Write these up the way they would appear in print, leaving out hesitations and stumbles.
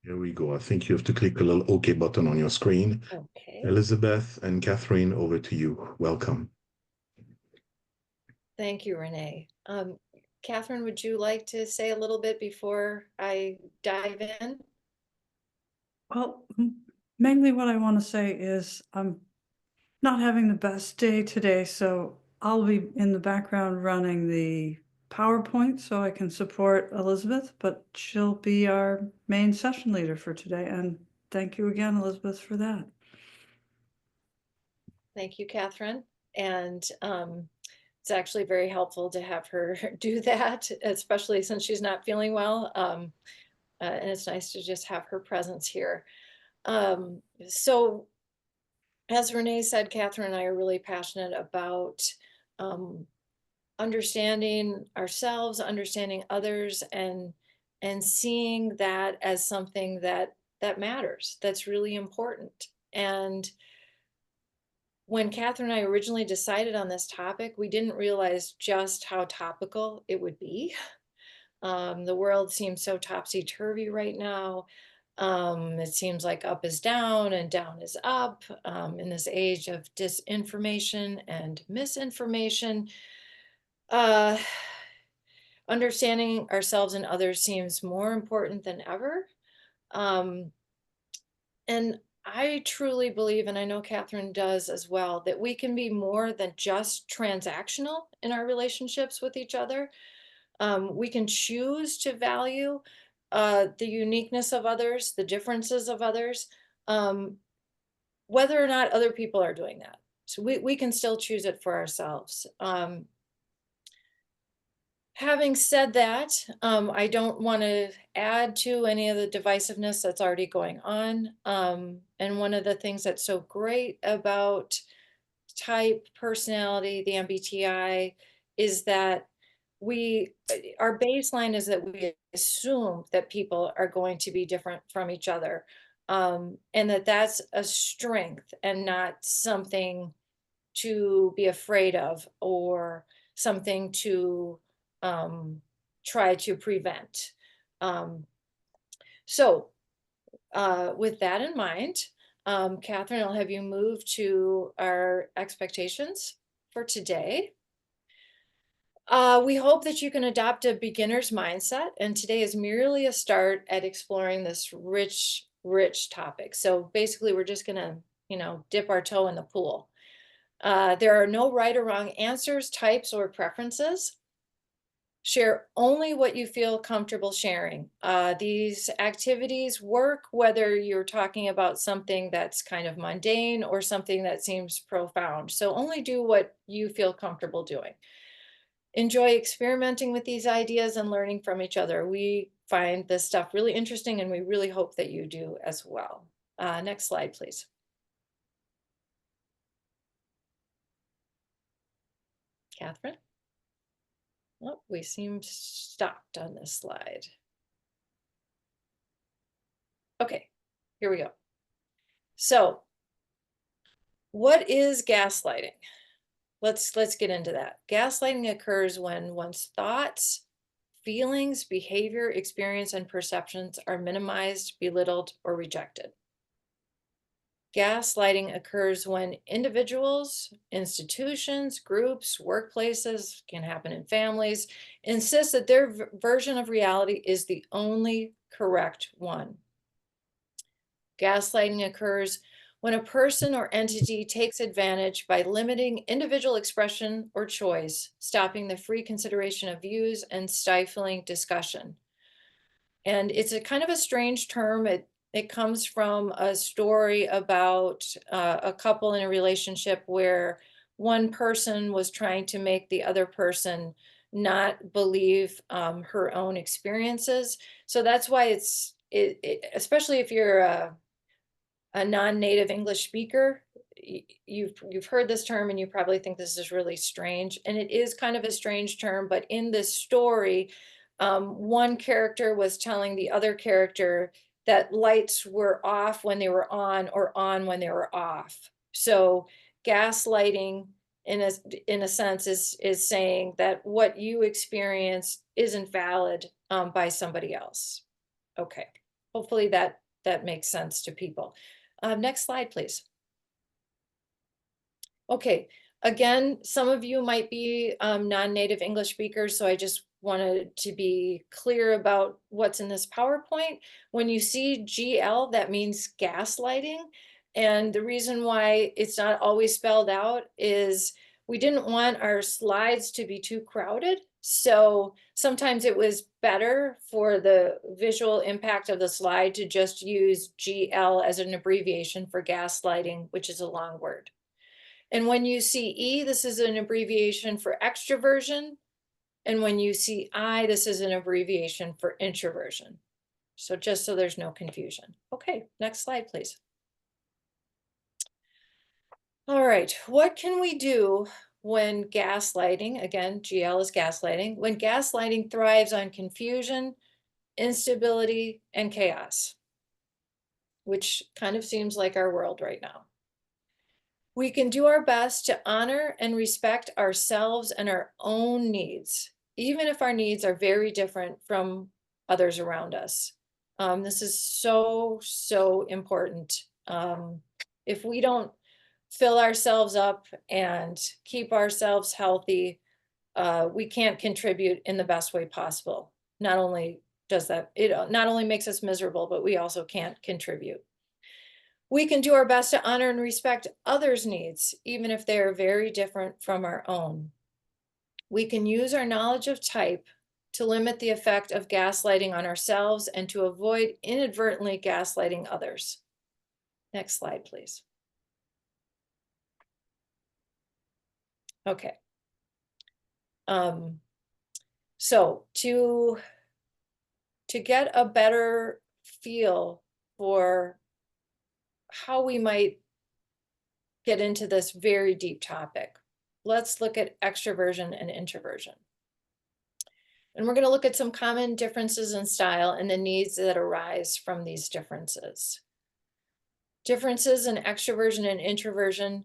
Here we go. I think you have to click a little OK button on your screen. Okay, Elizabeth and Catherine, over to you. Welcome. thank you, Renee. Catherine, would you like to say a little bit before I dive in? Well, mainly what I want to say is I'm not having the best day today, so I'll be in the background running the PowerPoint so I can support Elizabeth, but she'll be our main session leader for today. And thank you again, Elizabeth, for that. Thank you, Catherine. And it's actually very helpful to have her do that, especially since she's not feeling well. And it's nice to just have her presence here. So as Renee said, Catherine and I are really passionate about um, understanding ourselves, understanding others, and seeing that as something that matters, that's really important. And when Catherine and I originally decided on this topic, we didn't realize just how topical it would be. The world seems so topsy-turvy right now. It seems like up is down and down is up in this age of disinformation and misinformation. Uh, Understanding ourselves and others seems more important than ever. Um, and I truly believe, and I know Catherine does as well, that we can be more than just transactional in our relationships with each other. We can choose to value the uniqueness of others, the differences of others, um, whether or not other people are doing that. So we can still choose it for ourselves. Having said that, I don't want to add to any of the divisiveness that's already going on. And one of the things that's so great about type personality, the MBTI, is that our baseline is that we assume that people are going to be different from each other, and that's a strength and not something to be afraid of or something to um, try to prevent. Um, so with that in mind, Catherine, I'll have you move to our expectations for today. We hope that you can adopt a beginner's mindset, and today is merely a start at exploring this rich topic. So basically, we're just gonna, dip our toe in the pool. There are no right or wrong answers, types, or preferences. Share only what you feel comfortable sharing. These activities work whether you're talking about something that's kind of mundane or something that seems profound. So only do what you feel comfortable doing. Enjoy experimenting with these ideas and learning from each other. We find this stuff really interesting, and we really hope that you do as well. Next slide, please. Catherine? Oh, we seem stopped on this slide. Okay, here we go. So, what is gaslighting? Let's get into that. Gaslighting occurs when one's thoughts, feelings, behavior, experience, and perceptions are minimized, belittled, or rejected. Gaslighting occurs when individuals, institutions, groups, workplaces, can happen in families, insist that their version of reality is the only correct one. Gaslighting occurs when a person or entity takes advantage by limiting individual expression or choice, stopping the free consideration of views, and stifling discussion. And it's a kind of a strange term. It comes from a story about a couple in a relationship where one person was trying to make the other person not believe her own experiences. So that's why especially if you're a non-native English speaker, you've heard this term and you probably think this is really strange. And it is kind of a strange term, but in this story, one character was telling the other character that lights were off when they were on, or on when they were off. So gaslighting in a sense is saying that what you experience isn't valid by somebody else. Okay. Hopefully that makes sense to people. Next slide, please. Okay, again, some of you might be non-native English speakers, so I just wanted to be clear about what's in this PowerPoint. When you see GL, that means gaslighting. And the reason why it's not always spelled out is we didn't want our slides to be too crowded. So sometimes it was better for the visual impact of the slide to just use GL as an abbreviation for gaslighting, which is a long word. And when you see E, this is an abbreviation for extroversion. And when you see I, this is an abbreviation for introversion. So just so there's no confusion. Okay, next slide, please. All right, what can we do when gaslighting, again, GL is gaslighting, when gaslighting thrives on confusion, instability, and chaos, which kind of seems like our world right now. We can do our best to honor and respect ourselves and our own needs, even if our needs are very different from others around us. This is so, so important. If we don't fill ourselves up and keep ourselves healthy, we can't contribute in the best way possible. Not only does that, it not only makes us miserable, but we also can't contribute. We can do our best to honor and respect others' needs, even if they are very different from our own. We can use our knowledge of type to limit the effect of gaslighting on ourselves and to avoid inadvertently gaslighting others. Next slide, please. Okay. So to get a better feel for how we might get into this very deep topic, let's look at extroversion and introversion. And we're going to look at some common differences in style and the needs that arise from these differences. Differences in extroversion and introversion,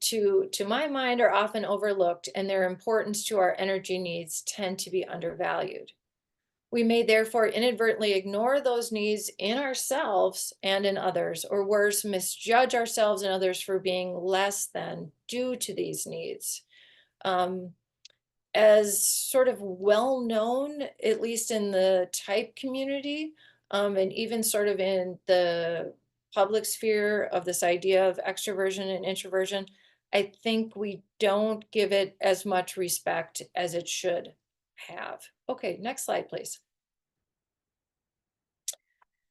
to my mind, are often overlooked, and their importance to our energy needs tend to be undervalued. We may therefore inadvertently ignore those needs in ourselves and in others, or worse, misjudge ourselves and others for being less than due to these needs. As sort of well known, at least in the type community, and even sort of in the public sphere of this idea of extroversion and introversion, I think we don't give it as much respect as it should have. Okay, next slide, please.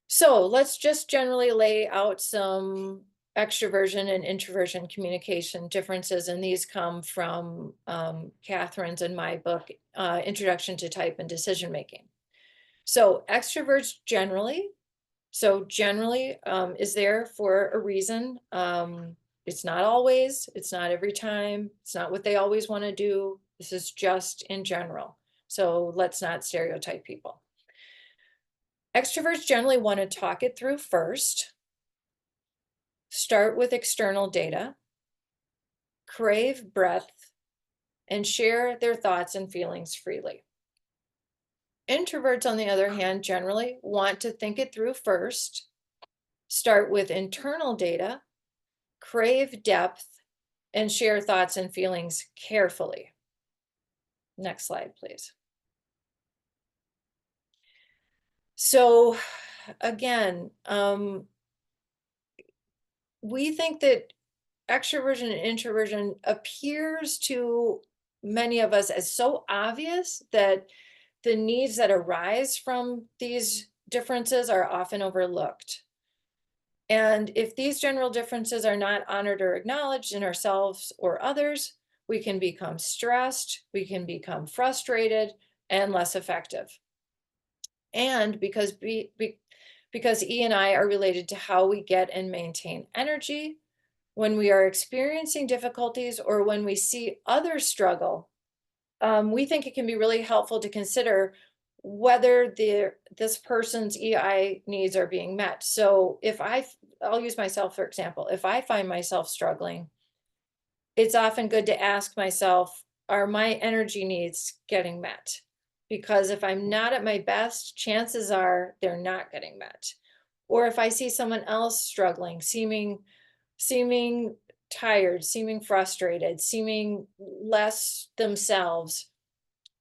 So let's just generally lay out some extroversion and introversion communication differences, and these come from Katherine's and my book, Introduction to Type and Decision Making. So extroverts generally is there for a reason. It's not always, it's not every time, it's not what they always want to do. This is just in general. So let's not stereotype people. Extroverts generally want to talk it through first, start with external data, crave breadth, and share their thoughts and feelings freely. Introverts, on the other hand, generally want to think it through first, start with internal data, crave depth, and share thoughts and feelings carefully. Next slide, please. So again, we think that extroversion and introversion appears to many of us as so obvious that the needs that arise from these differences are often overlooked. And if these general differences are not honored or acknowledged in ourselves or others, we can become stressed, we can become frustrated, and less effective. And because E and I are related to how we get and maintain energy, when we are experiencing difficulties or when we see others struggle, we think it can be really helpful to consider whether this person's EI needs are being met. So if I'll use myself, for example, if I find myself struggling, it's often good to ask myself, are my energy needs getting met? Because if I'm not at my best, chances are they're not getting met. Or if I see someone else struggling, seeming tired, seeming frustrated, seeming less themselves,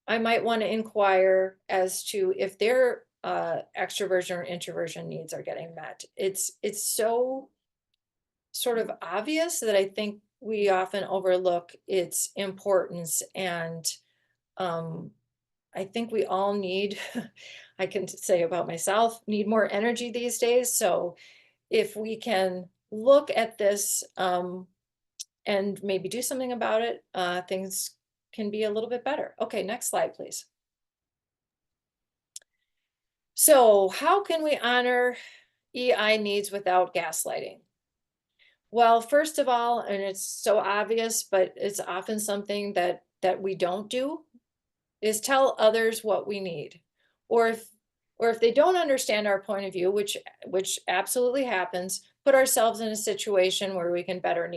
I might want to inquire as to if their extroversion or introversion needs are getting met. It's so sort of obvious that I think we often overlook its importance. And I think we all need, I can say about myself, need more energy these days. So if we can look at this and maybe do something about it, things can be a little bit better. Okay, next slide, please. So how can we honor EI needs without gaslighting? Well, first of all, and it's so obvious, but it's often something that we don't do, is tell others what we need. Or if they don't understand our point of view, which absolutely happens, put ourselves in a situation where we can better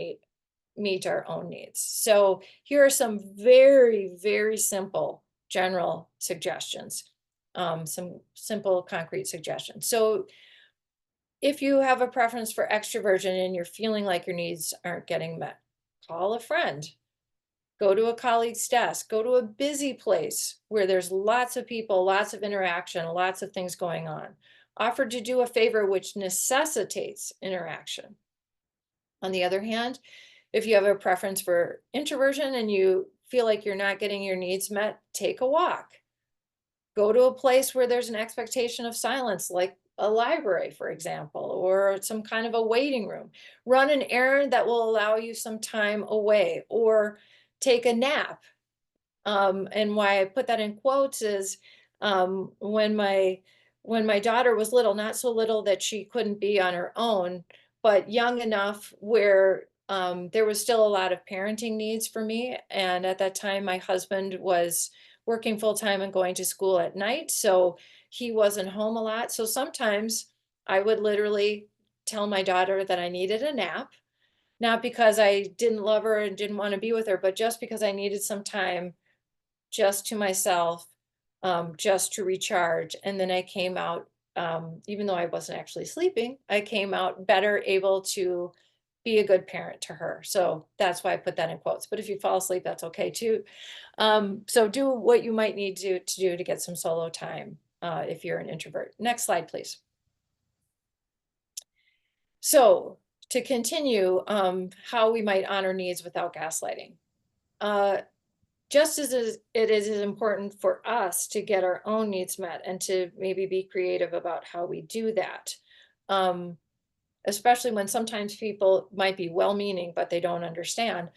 meet our own needs. So here are some very, very simple general suggestions, some simple concrete suggestions. So if you have a preference for extroversion and you're feeling like your needs aren't getting met, call a friend, go to a colleague's desk, go to a busy place where there's lots of people, lots of interaction, lots of things going on. Offer to do a favor which necessitates interaction. On the other hand, if you have a preference for introversion and you feel like you're not getting your needs met, take a walk. Go to a place where there's an expectation of silence, like a library, for example, or some kind of a waiting room. Run an errand that will allow you some time away, or take a nap. And why I put that in quotes is when my daughter was little, not so little that she couldn't be on her own, but young enough where there was still a lot of parenting needs for me. And at that time, my husband was working full time and going to school at night, so he wasn't home a lot. So sometimes I would literally tell my daughter that I needed a nap, not because I didn't love her and didn't want to be with her, but just because I needed some time just to myself, just to recharge. And then I came out, even though I wasn't actually sleeping, I came out better able to be a good parent to her. So that's why I put that in quotes. But if you fall asleep, that's okay too. So do what you might need to do to get some solo time if you're an introvert. Next slide, please. So to continue, how we might honor needs without gaslighting. Just as it is important for us to get our own needs met and to maybe be creative about how we do that, especially when sometimes people might be well-meaning, but they don't understand.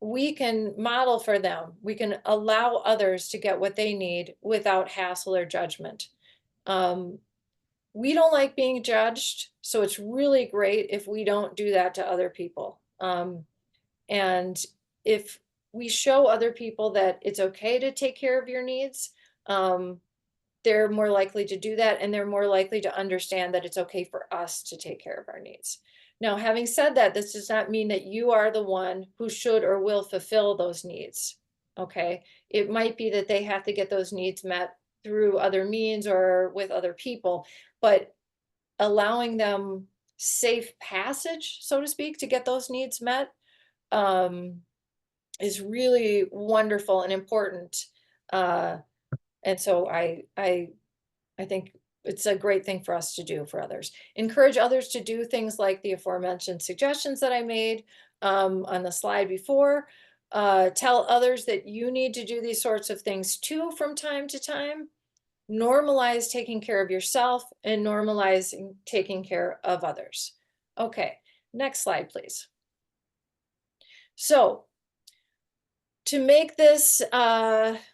We can model for them. We can allow others to get what they need without hassle or judgment. We don't like being judged, so it's really great if we don't do that to other people. And if we show other people that it's okay to take care of your needs, they're more likely to do that, and they're more likely to understand that it's okay for us to take care of our needs. Now, having said that, this does not mean that you are the one who should or will fulfill those needs, okay? It might be that they have to get those needs met through other means or with other people, but allowing them safe passage, so to speak, to get those needs met, is really wonderful and important. And so I think it's a great thing for us to do for others. Encourage others to do things like the aforementioned suggestions that I made on the slide before. Tell others that you need to do these sorts of things too from time to time. Normalize taking care of yourself and normalizing taking care of others. Okay, next slide, please. So to make this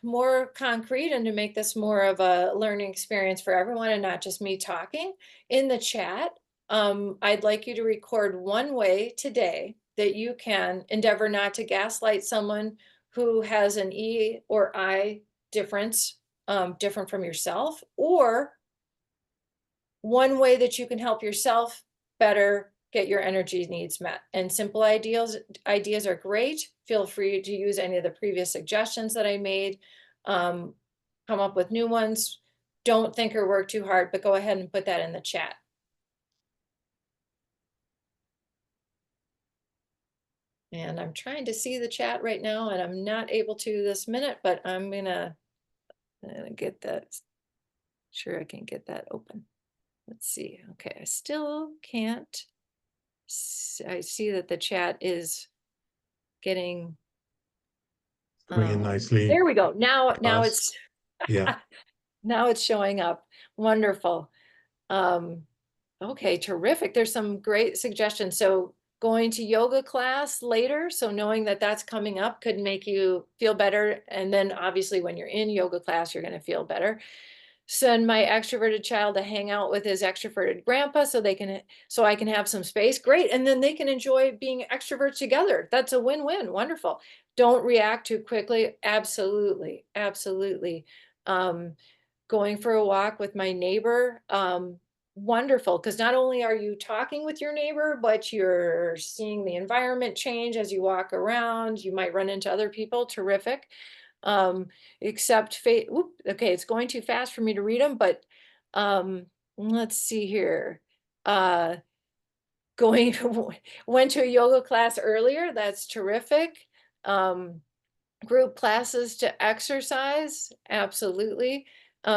more concrete and to make this more of a learning experience for everyone and not just me talking, in the chat, I'd like you to record one way today that you can endeavor not to gaslight someone who has an E or I difference, different from yourself, or one way that you can help yourself better get your energy needs met. And simple ideas are great. Feel free to use any of the previous suggestions that I made, come up with new ones. don't think or work too hard, but go ahead and put that in the chat. And I'm trying to see the chat right now, and I'm not able to this minute, but I'm gonna get that. Sure, I can get that open. Let's see. Okay, I still can't. I see that the chat is getting Coming in nicely. there we go. Now it's Yeah. now it's showing up. Wonderful. Okay, terrific. There's some great suggestions. So going to yoga class later, so knowing that that's coming up could make you feel better. And then obviously when you're in yoga class, you're going to feel better. Send my extroverted child to hang out with his extroverted grandpa so I can have some space. Great. And then they can enjoy being extroverts together. That's a win-win. Wonderful. Don't react too quickly. Absolutely. Absolutely. Going for a walk with my neighbor. Wonderful, because not only are you talking with your neighbor, but you're seeing the environment change as you walk around. You might run into other people. Terrific. Okay, it's going too fast for me to read them, but let's see here. Went to a yoga class earlier. That's terrific. Group classes to exercise. Absolutely.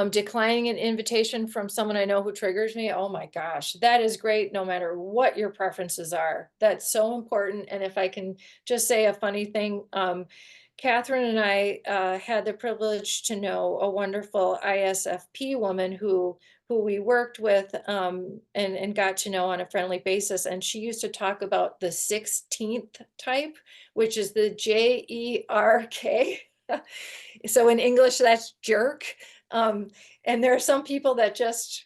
Declining an invitation from someone I know who triggers me. Oh my gosh, that is great. No matter what your preferences are, that's so important. And if I can just say a funny thing, Katherine and I had the privilege to know a wonderful ISFP woman who we worked with and got to know on a friendly basis. And she used to talk about the 16th type, which is the JERK. So in English, that's jerk. And there are some people that just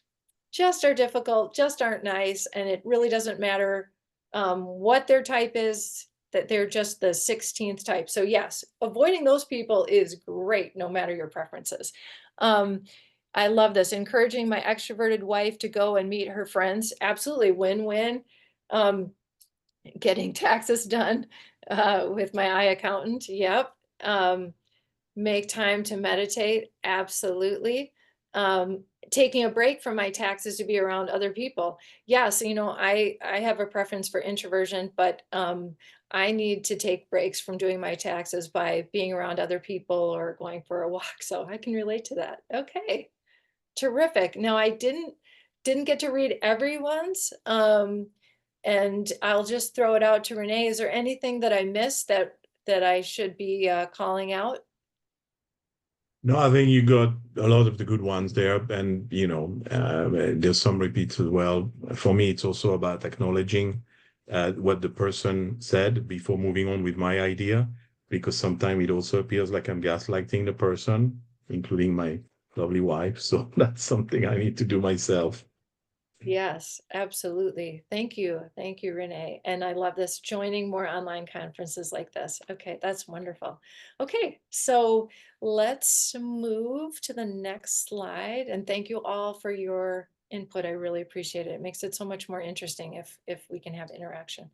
are difficult, just aren't nice. And it really doesn't matter what their type is, that they're just the 16th type. So yes, avoiding those people is great, no matter your preferences. I love this. Encouraging my extroverted wife to go and meet her friends. Absolutely win-win. Getting taxes done with my eye accountant. Yep. Make time to meditate. Absolutely. Taking a break from my taxes to be around other people. Yes, I have a preference for introversion, but I need to take breaks from doing my taxes by being around other people or going for a walk. So I can relate to that. Okay, terrific. Now I didn't get to read everyone's, and I'll just throw it out to Renee. Is there anything that I missed that I should be calling out? No, I think you got a lot of the good ones there, and there's some repeats as well. For me, it's also about acknowledging what the person said before moving on with my idea, because sometimes it also appears like I'm gaslighting the person, including my lovely wife. So that's something I need to do myself. Yes, absolutely. Thank you. Thank you, Renee. And I love this, joining more online conferences like this. Okay, that's wonderful. Okay, so let's move to the next slide. And thank you all for your input. I really appreciate it. It makes it so much more interesting if we can have interaction.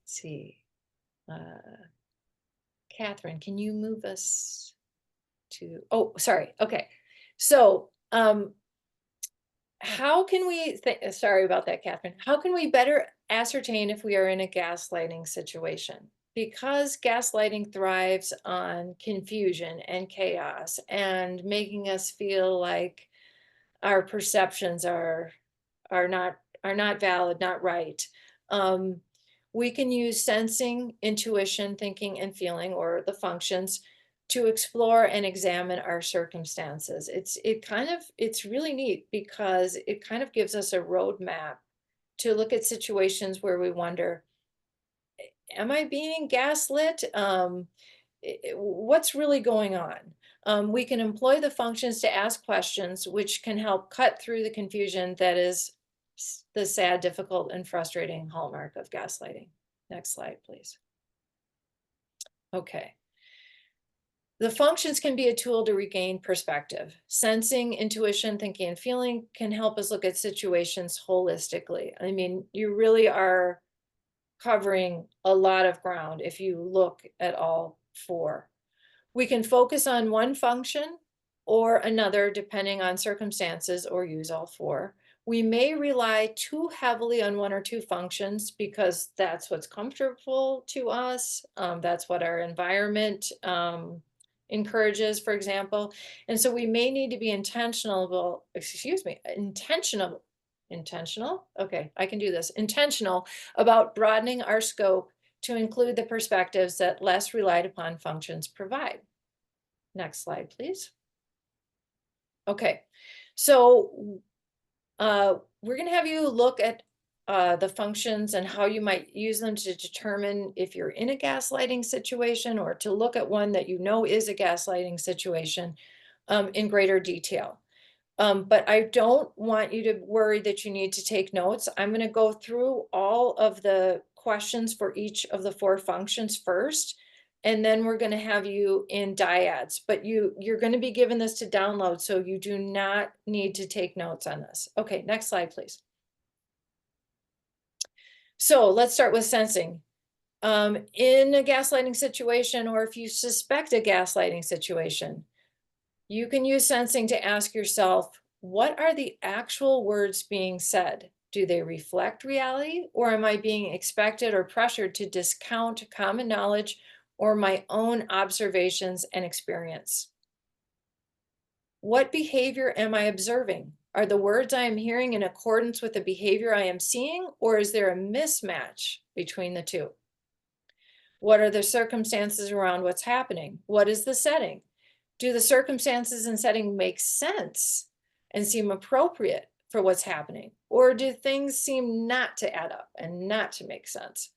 Let's see. Katherine, can you move us to, oh, sorry. Okay. So, how can we, sorry about that, Katherine. How can we better ascertain if we are in a gaslighting situation? Because gaslighting thrives on confusion and chaos and making us feel like our perceptions are not valid, not right. We can use sensing, intuition, thinking, and feeling, or the functions, to explore and examine our circumstances. It's really neat because it kind of gives us a roadmap to look at situations where we wonder, am I being gaslit? What's really going on? We can employ the functions to ask questions, which can help cut through the confusion that is the sad, difficult, and frustrating hallmark of gaslighting. Next slide, please. Okay. The functions can be a tool to regain perspective. Sensing, intuition, thinking, and feeling can help us look at situations holistically. I mean, you really are covering a lot of ground if you look at all four. We can focus on one function or another depending on circumstances, or use all four. We may rely too heavily on one or two functions because that's what's comfortable to us. That's what our environment encourages, for example. And so we may need to be intentional, okay, I can do this, intentional about broadening our scope to include the perspectives that less relied upon functions provide. Next slide, please. Okay, so we're going to have you look at the functions and how you might use them to determine if you're in a gaslighting situation, or to look at one that you know is a gaslighting situation in greater detail. But I don't want you to worry that you need to take notes. I'm going to go through all of the questions for each of the four functions first, and then we're going to have you in dyads. But you're going to be given this to download, so you do not need to take notes on this. Okay, next slide, please. So let's start with sensing. In a gaslighting situation, or if you suspect a gaslighting situation, you can use sensing to ask yourself, what are the actual words being said? Do they reflect reality, or am I being expected or pressured to discount common knowledge or my own observations and experience? What behavior am I observing? Are the words I am hearing in accordance with the behavior I am seeing, or is there a mismatch between the two? What are the circumstances around what's happening? What is the setting? Do the circumstances and setting make sense and seem appropriate for what's happening? Or do things seem not to add up and not to make sense?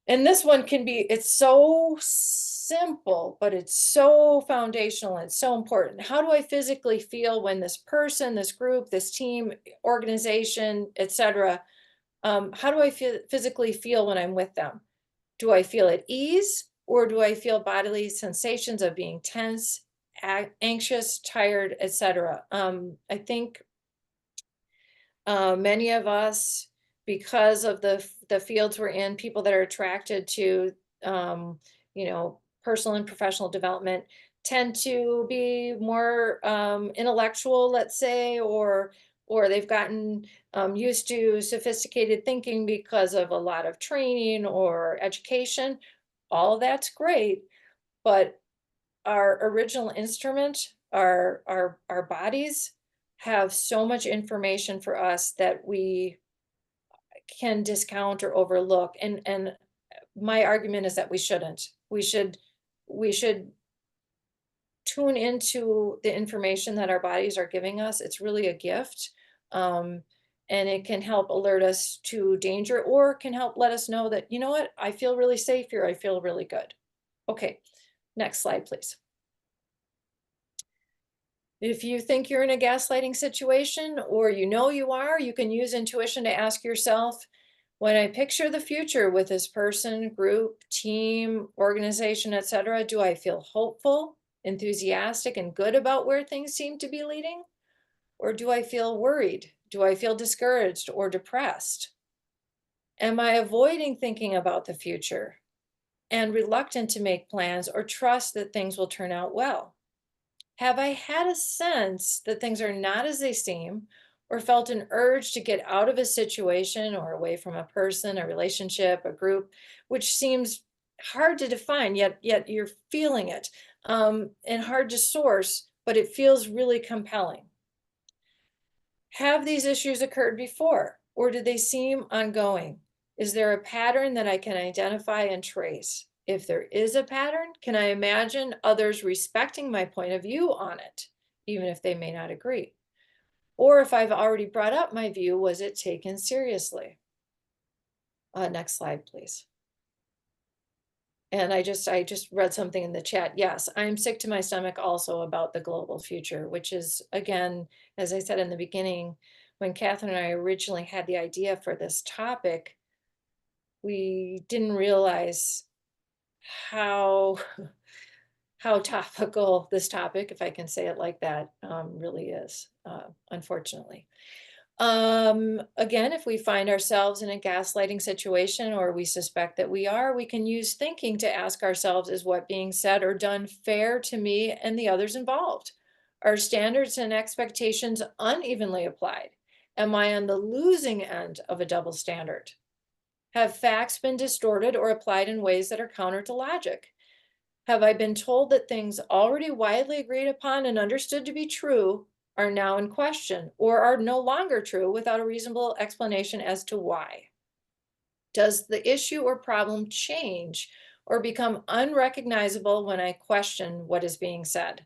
And this one can be, it's so simple, but it's so foundational and so important. How do I physically feel when this person, this group, this team, organization, etc., how do I physically feel when I'm with them? Do I feel at ease, or do I feel bodily sensations of being tense, anxious, tired, etc.? I think many of us, because of the fields we're in, people that are attracted to, you know, personal and professional development, tend to be more intellectual, let's say, or they've gotten used to sophisticated thinking because of a lot of training or education. All that's great, but our original instrument, our bodies, have so much information for us that we can discount or overlook. And my argument is that we shouldn't. We should tune into the information that our bodies are giving us. It's really a gift. And it can help alert us to danger, or can help let us know that, you know what, I feel really safe here. I feel really good. Okay, next slide, please. If you think you're in a gaslighting situation, or you know you are, you can use intuition to ask yourself, when I picture the future with this person, group, team, organization, etc., do I feel hopeful, enthusiastic, and good about where things seem to be leading? Or do I feel worried? Do I feel discouraged or depressed? Am I avoiding thinking about the future and reluctant to make plans or trust that things will turn out well? Have I had a sense that things are not as they seem, or felt an urge to get out of a situation or away from a person, a relationship, a group, which seems hard to define, yet you're feeling it, and hard to source, but it feels really compelling? Have these issues occurred before, or do they seem ongoing? Is there a pattern that I can identify and trace? If there is a pattern, can I imagine others respecting my point of view on it, even if they may not agree? Or if I've already brought up my view, was it taken seriously? Next slide, please. And I just read something in the chat. Yes, I'm sick to my stomach also about the global future, which is, again, as I said in the beginning, when Katherine and I originally had the idea for this topic, we didn't realize how topical this topic, if I can say it like that, really is, unfortunately. Again, if we find ourselves in a gaslighting situation or we suspect that we are, we can use thinking to ask ourselves, is what being said or done fair to me and the others involved? Are standards and expectations unevenly applied? Am I on the losing end of a double standard? Have facts been distorted or applied in ways that are counter to logic? Have I been told that things already widely agreed upon and understood to be true are now in question or are no longer true without a reasonable explanation as to why? Does the issue or problem change or become unrecognizable when I question what is being said?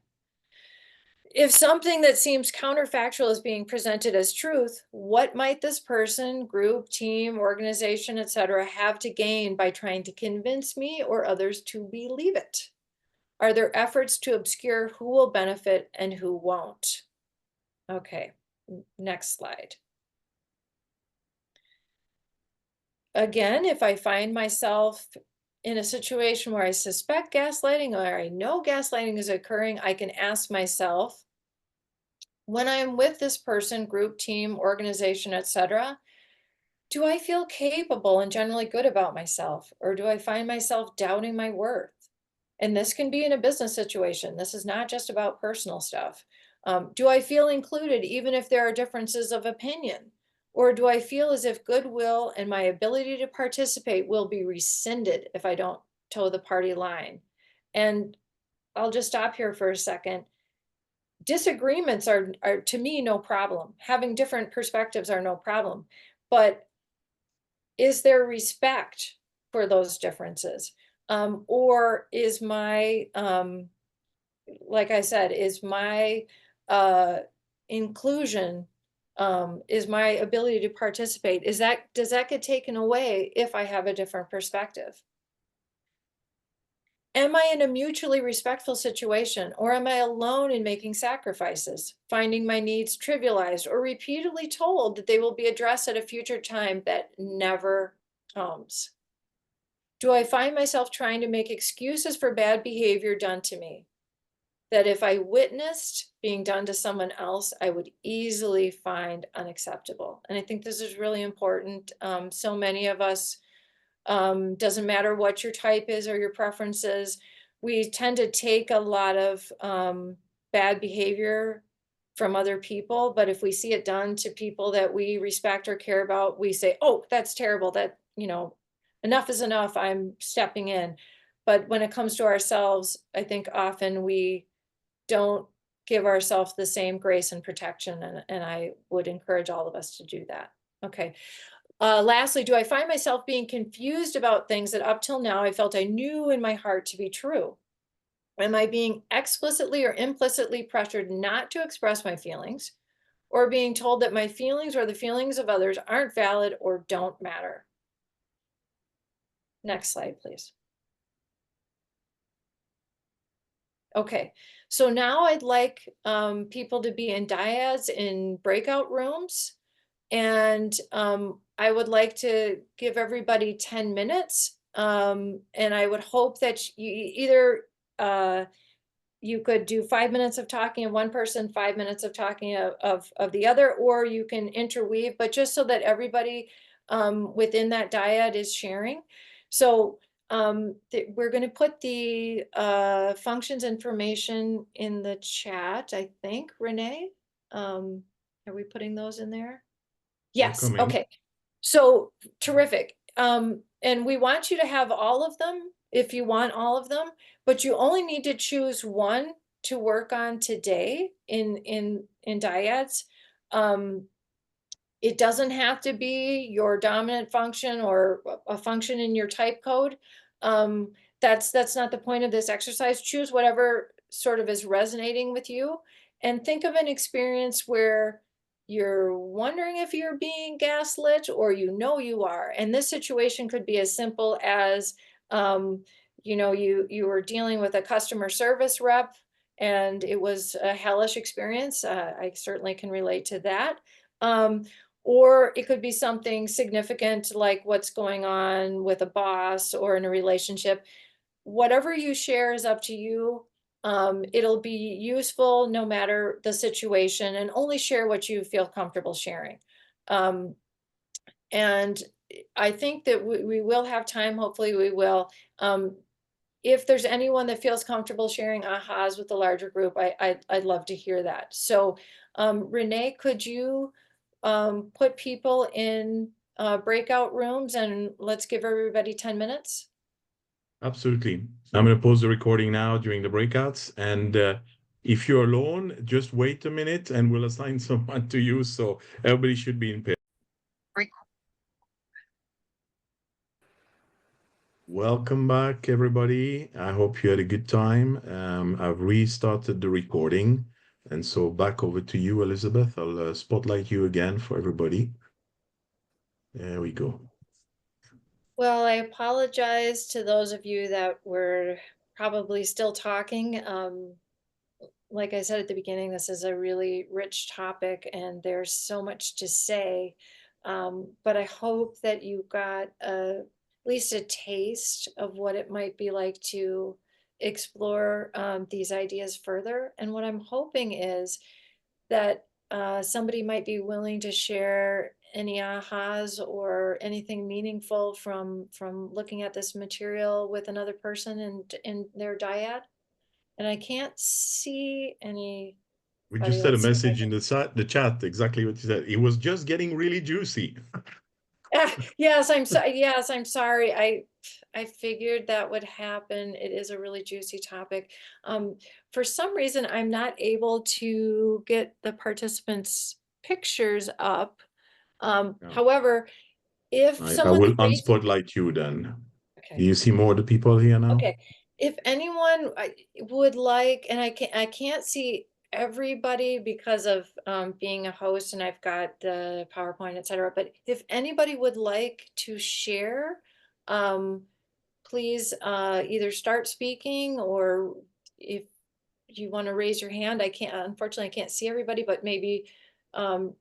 If something that seems counterfactual is being presented as truth, what might this person, group, team, organization, etc., have to gain by trying to convince me or others to believe it? Are there efforts to obscure who will benefit and who won't? Okay, next slide. Again, if I find myself in a situation where I suspect gaslighting or I know gaslighting is occurring, I can ask myself, when I am with this person, group, team, organization, etc., do I feel capable and generally good about myself, or do I find myself doubting my worth? And this can be in a business situation. This is not just about personal stuff. Do I feel included even if there are differences of opinion? Or do I feel as if goodwill and my ability to participate will be rescinded if I don't toe the party line? And I'll just stop here for a second. Disagreements are to me no problem. Having different perspectives are no problem. But is there respect for those differences? Or is my, like I said, is my inclusion, is my ability to participate, does that get taken away if I have a different perspective? Am I in a mutually respectful situation, or am I alone in making sacrifices, finding my needs trivialized, or repeatedly told that they will be addressed at a future time that never comes? Do I find myself trying to make excuses for bad behavior done to me that if I witnessed being done to someone else, I would easily find unacceptable? And I think this is really important. So many of us, doesn't matter what your type is or your preferences, we tend to take a lot of bad behavior from other people. But if we see it done to people that we respect or care about, we say, oh, that's terrible. That, enough is enough. I'm stepping in. But when it comes to ourselves, I think often we don't give ourselves the same grace and protection. And I would encourage all of us to do that. Okay. Lastly, do I find myself being confused about things that up till now I felt I knew in my heart to be true? Am I being explicitly or implicitly pressured not to express my feelings, or being told that my feelings or the feelings of others aren't valid or don't matter? Next slide, please. Okay, so now I'd like people to be in dyads in breakout rooms. And I would like to give everybody 10 minutes. And I would hope that you either you could do 5 minutes of talking of one person, 5 minutes of talking of the other, or you can interweave, but just so that everybody within that dyad is sharing. So we're going to put the functions information in the chat, I think. Renee, are we putting those in there? Yes, Welcoming. okay. So terrific. And we want you to have all of them if you want all of them, but you only need to choose one to work on today in dyads. It doesn't have to be your dominant function or a function in your type code. That's not the point of this exercise. Choose whatever sort of is resonating with you, and think of an experience where you're wondering if you're being gaslit or you are. And this situation could be as simple as you were dealing with a customer service rep and it was a hellish experience. I certainly can relate to that. Or it could be something significant like what's going on with a boss or in a relationship. Whatever you share is up to you. It'll be useful no matter the situation, and only share what you feel comfortable sharing. And I think that we will have time, hopefully we will. If there's anyone that feels comfortable sharing ahas with the larger group, I'd love to hear that. So Renee, could you put people in breakout rooms, and let's give everybody 10 minutes? Absolutely. I'm going to pause the recording now during the breakouts. And if you're alone, just wait a minute and we'll assign someone to you. So everybody should be in pair. Welcome back, everybody. I hope you had a good time. I've restarted the recording. And so back over to you, Elizabeth. I'll spotlight you again for everybody. There we go. Well, I apologize to those of you that were probably still talking. Like I said at the beginning, this is a really rich topic and there's so much to say. But I hope that you got at least a taste of what it might be like to explore these ideas further. And what I'm hoping is that somebody might be willing to share any ahas or anything meaningful from looking at this material with another person in their dyad. And I can't see any. We just had a message in the chat, exactly what you said. It was just getting really juicy. Yes, I'm sorry. Yes, I'm sorry. I figured that would happen. It is a really juicy topic. For some reason, I'm not able to get the participants' pictures up. However, if I someone will raises, unspotlight you then. okay. Do you see more of the people here now? Okay, if anyone would like, and I can't see everybody because of being a host and I've got the PowerPoint, etc. But if anybody would like to share, please either start speaking, or if you want to raise your hand. Unfortunately, I can't see everybody, but maybe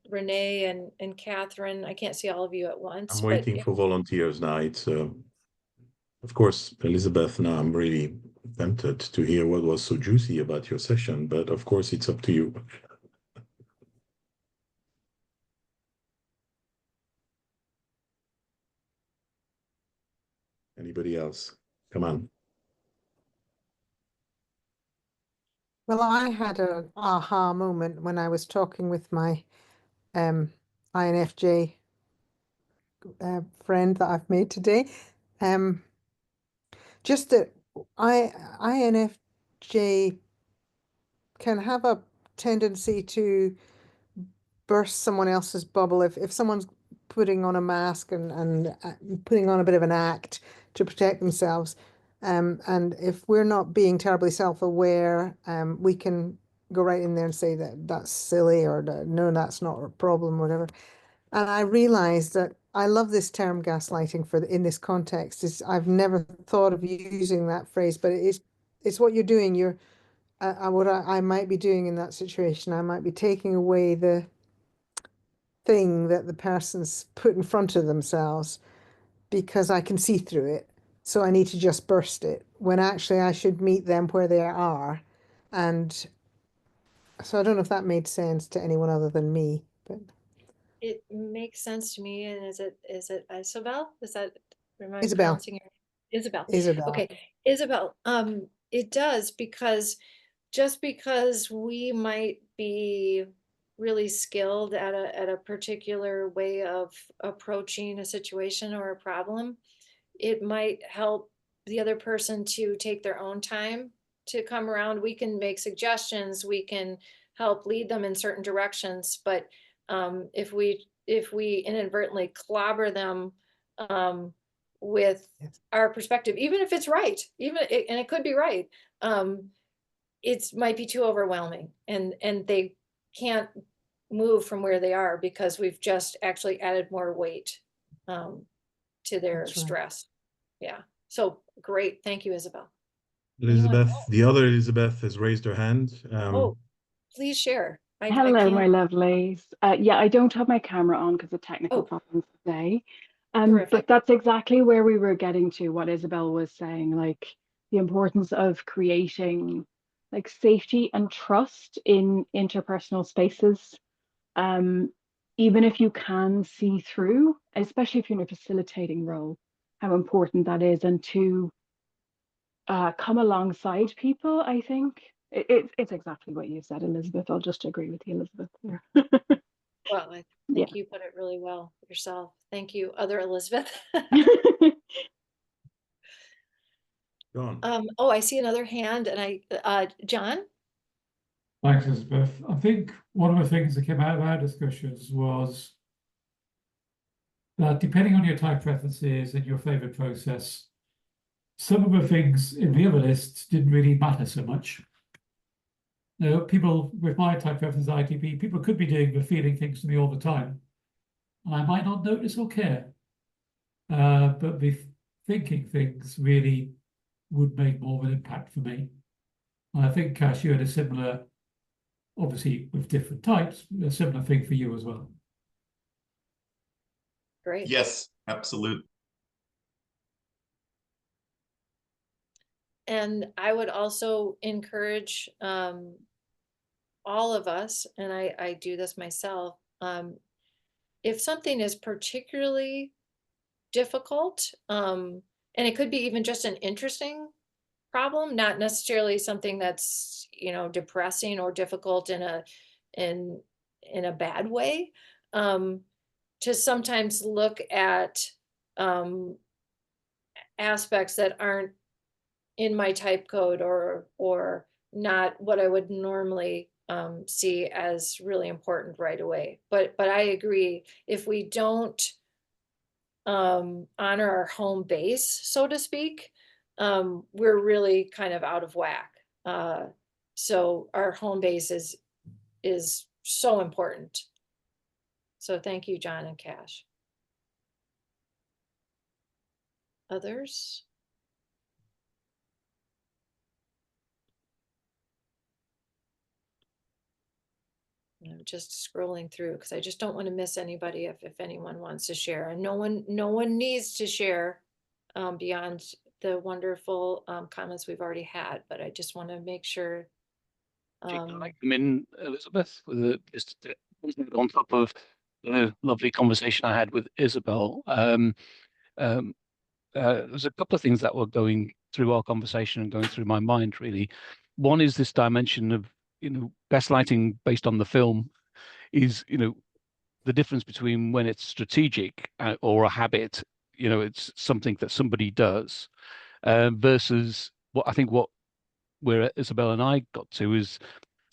Renee and Katherine, I can't see all of you at once. I'm But waiting for volunteers now. It's of course, Elizabeth, now I'm really tempted to hear what was so juicy about your session, but of course it's up to you. Anybody else? Come on. Well, I had an aha moment when I was talking with my INFJ friend that I've made today. Just that INFJ can have a tendency to burst someone else's bubble if someone's putting on a mask and putting on a bit of an act to protect themselves. And if we're not being terribly self-aware, we can go right in there and say that that's silly, or no, that's not a problem, whatever. And I realized that I love this term gaslighting in this context. I've never thought of using that phrase, but it's what you're doing. What I might be doing in that situation. I might be taking away the thing that the person's put in front of themselves because I can see through it. So I need to just burst it, when actually I should meet them where they are. And so I don't know if that made sense to anyone other than me, but it makes sense to me. And is it Isabel? Is that, am I Isabel. pronouncing your Isabel? Isabel. Okay, Isabel. It does, because just because we might be really skilled at a particular way of approaching a situation or a problem, it might help the other person to take their own time to come around. We can make suggestions, we can help lead them in certain directions, but if we inadvertently clobber them with Yes. our perspective, even if it's right, and it could be right, it might be too overwhelming, and they can't move from where they are because we've just actually added more weight to their That's right. stress. Yeah. So great. Thank you, Isabel. Elizabeth, the other Elizabeth has raised her hand. Oh, please share. I Hello, my can't. lovelies. Yeah, I don't have my camera on because of technical Oh, problems today. terrific. But that's exactly where we were getting to, what Isabel was saying, like the importance of creating like safety and trust in interpersonal spaces. even if you can see through, especially if you're in a facilitating role, how important that is, and to come alongside people. I think it's exactly what you said, Elizabeth. I'll just agree with you, Elizabeth. There. Well, I Yeah. think you put it really well yourself. Thank you, other Elizabeth. John. Oh, I see another hand, and John? Thanks, Elizabeth. I think one of the things that came out of our discussions was that depending on your type preferences and your favorite process, some of the things in the other list didn't really matter so much. You know, people with my type preference ITP, people could be doing the feeling things to me all the time, and I might not notice or care. But the thinking things really would make more of an impact for me. And I think, Cash, you had a similar, obviously with different types, a similar thing for you as well. Great. Yes, absolutely. And I would also encourage all of us, and I do this myself, if something is particularly difficult, and it could be even just an interesting problem, not necessarily something that's, you know, depressing or difficult in a bad way, to sometimes look at aspects that aren't in my type code, or not what I would normally see as really important right away. But I agree, if we don't honor our home base, so to speak, we're really kind of out of whack. So our home base is so important. So thank you, John and Cash. Others? I'm just scrolling through because I just don't want to miss anybody if anyone wants to share. And no one needs to share beyond the wonderful comments we've already had, but I just want to make sure. Can I come in, Elizabeth, with just on top of the lovely conversation I had with Isabel? There's a couple of things that were going through our conversation and going through my mind, really. One is this dimension of, gaslighting based on the film is, the difference between when it's strategic or a habit, it's something that somebody does, versus what where Isabel and I got to is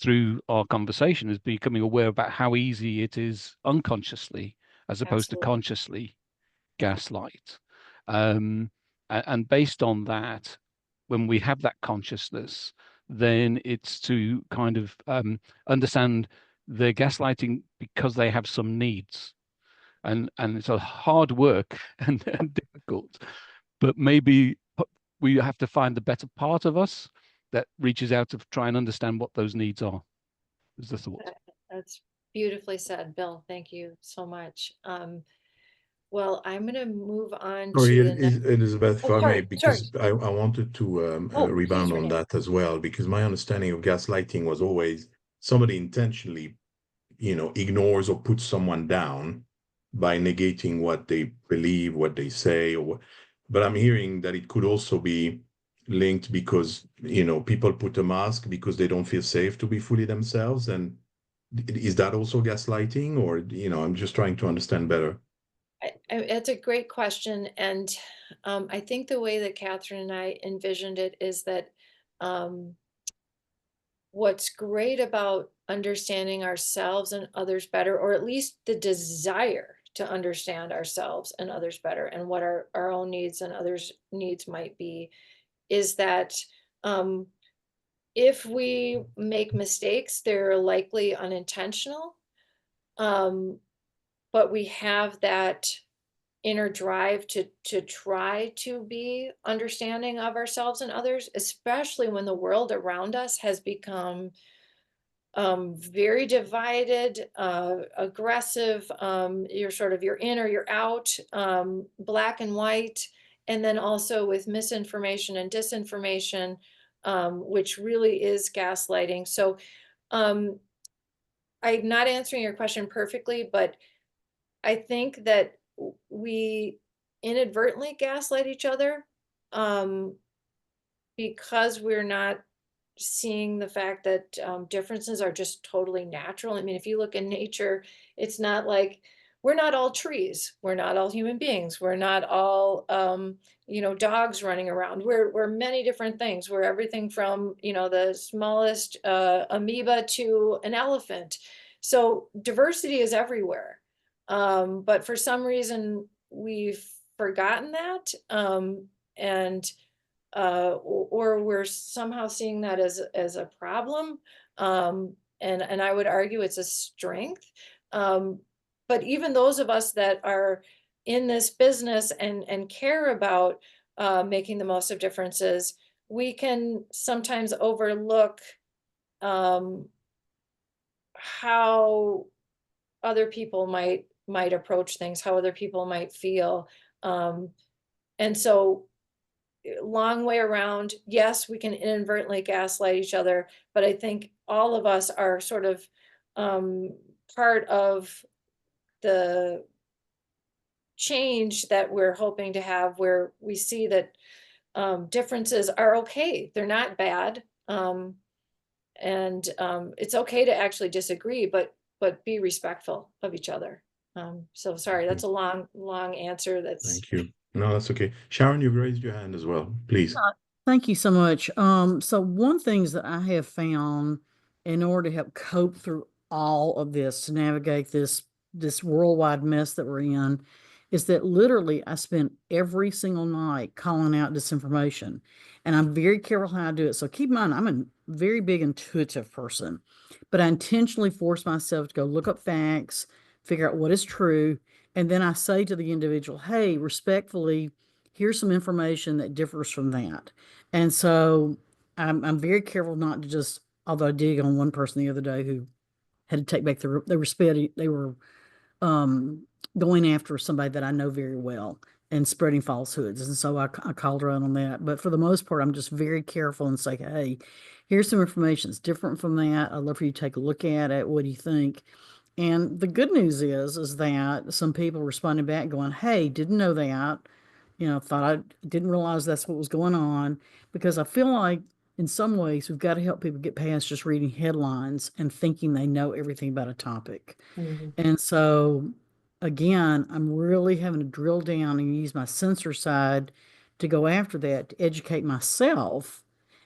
through our conversation is becoming aware about how easy it is unconsciously as opposed to consciously gaslight. And based on that, when we have that consciousness, then it's to kind of understand they're gaslighting because they have some needs. And it's a hard work and difficult, but maybe we have to find the better part of us that reaches out to try and understand what those needs are. Is the thought. That's beautifully said, Bill. Thank you so much. Well, I'm going to move on Sorry, to the next. Elizabeth, if Oh, I may, sorry, because I wanted to rebound please, on Renee. that as well, because my understanding of gaslighting was always somebody intentionally, ignores or puts someone down by negating what they believe, what they say, but I'm hearing that it could also be linked because, people put a mask because they don't feel safe to be fully themselves. And is that also gaslighting, or, I'm just trying to understand better. It's a great question. And I think the way that Katherine and I envisioned it is that what's great about understanding ourselves and others better, or at least the desire to understand ourselves and others better, and what our own needs and others' needs might be, is that if we make mistakes, they're likely unintentional. But we have that inner drive to try to be understanding of ourselves and others, especially when the world around us has become very divided, aggressive. You're in or you're out, black and white, and then also with misinformation and disinformation, which really is gaslighting. So I'm not answering your question perfectly, but I think that we inadvertently gaslight each other, because we're not seeing the fact that differences are just totally natural. I mean, if you look in nature, it's not like we're not all trees, we're not all human beings, we're not all dogs running around. We're many different things. We're everything from the smallest amoeba to an elephant. So diversity is everywhere. But for some reason we've forgotten that, and or we're somehow seeing that as a problem. And I would argue it's a strength. But even those of us that are in this business and care about making the most of differences, we can sometimes overlook how other people might approach things, how other people might feel. And so long way around, yes, we can inadvertently gaslight each other, but I think all of us are sort of part of the change that we're hoping to have, where we see that differences are okay, they're not bad, and it's okay to actually disagree, but be respectful of each other. So sorry, that's a long answer. Thank you. No, that's okay. Sharon, you've raised your hand as well. Please. Thank you so much. So one things that I have found in order to help cope through all of this, to navigate this worldwide mess that we're in, is that literally I spend every single night calling out disinformation. And I'm very careful how I do it. So keep in mind, I'm a very big intuitive person, but I intentionally force myself to go look up facts, figure out what is true. And then I say to the individual, hey, respectfully, here's some information that differs from that. And so I'm very careful not to just, although I did on one person the other day who had to take back they were going after somebody that I know very well and spreading falsehoods. And so I called her out on that. But for the most part, I'm just very careful and say, hey, here's some information that's different from that. I'd love for you to take a look at it. What do you think? And the good news is that some people responded back going, hey, didn't know that. Thought I didn't realize that's what was going on, because I feel like in some ways we've got to help people get past just reading headlines and thinking they know everything about a topic. And so again, I'm really having to drill down and use my sensor side to go after that, to educate myself.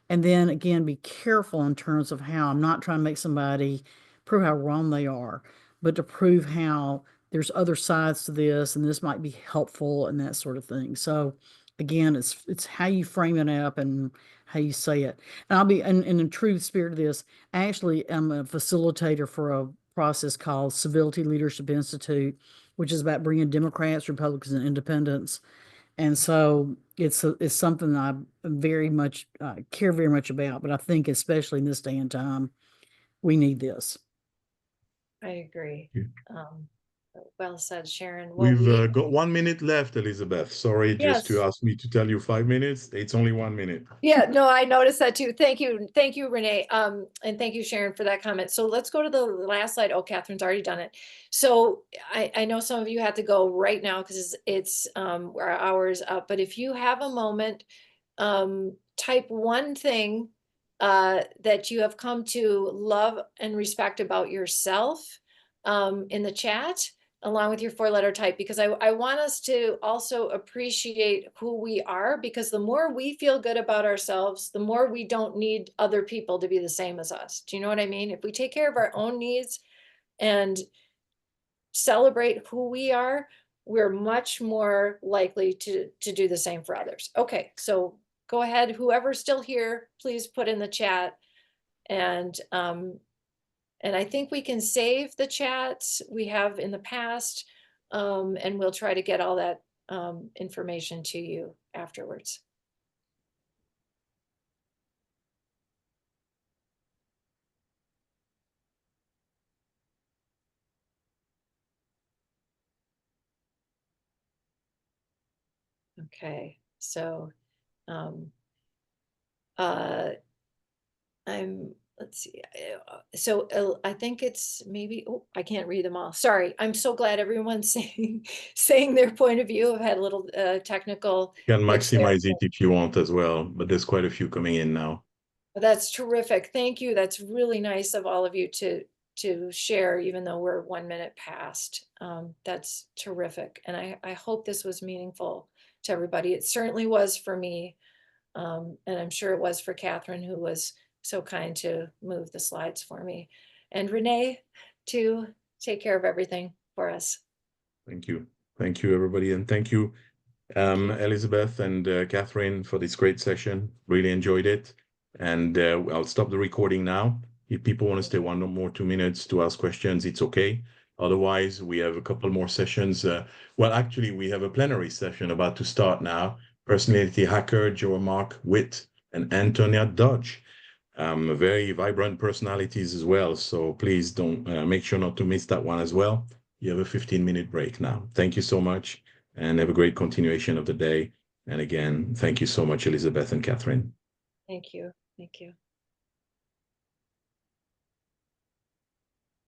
And then again, be careful in terms of how I'm not trying to make somebody prove how wrong they are, but to prove how there's other sides to this and this might be helpful and that sort of thing. So again, it's how you frame it up and how you say it. And I'll be in the true spirit of this, I actually am a facilitator for a process called Civility Leadership Institute, which is about bringing Democrats, Republicans, and independents. And so it's something that I very much care very much about. But I think especially in this day and time, we need this. I agree. Yeah. Well said, Sharon. Well, We've got 1 minute left, Elizabeth. Sorry, just to Yes. ask me to tell you 5 minutes. It's only 1 minute. Yeah, no, I noticed that too. Thank you, Renee. And thank you, Sharon, for that comment. So let's go to the last slide. Oh, Catherine's already done it. So I know some of you have to go right now because it's our hour is up. But if you have a moment, type one thing that you have come to love and respect about yourself in the chat, along with your 4-letter type, because I want us to also appreciate who we are, because the more we feel good about ourselves, the more we don't need other people to be the same as us. Do you know what I mean? If we take care of our own needs and celebrate who we are, we're much more likely to do the same for others. Okay, so go ahead, whoever's still here, please put in the chat. And I think we can save the chats we have in the past, and we'll try to get all that information to you afterwards. Okay, so I'm let's see. So I think it's maybe, oh, I can't read them all. Sorry. I'm so glad everyone's saying their point of view. I've had a little technical You can glitch there. maximize it if you want as well, but there's quite a few coming in now. That's terrific. Thank you. That's really nice of all of you to share, even though we're 1 minute past. That's terrific. And I hope this was meaningful to everybody. It certainly was for me. And I'm sure it was for Katherine, who was so kind to move the slides for me. And Renee, to take care of everything for us. Thank you. Thank you, everybody. And thank you, Elizabeth and Katherine, for this great session. Really enjoyed it. And I'll stop the recording now. If people want to stay 1 or more 2 minutes to ask questions, it's okay. Otherwise, we have a couple more sessions. Well, actually, we have a plenary session about to start now. Personality hacker, Joe Mark Witt and Antonia Dodge. Very vibrant personalities as well. So please don't make sure not to miss that one as well. You have a 15-minute break now. Thank you so much and have a great continuation of the day. And again, thank you so much, Elizabeth and Katherine. Thank you. Thank you.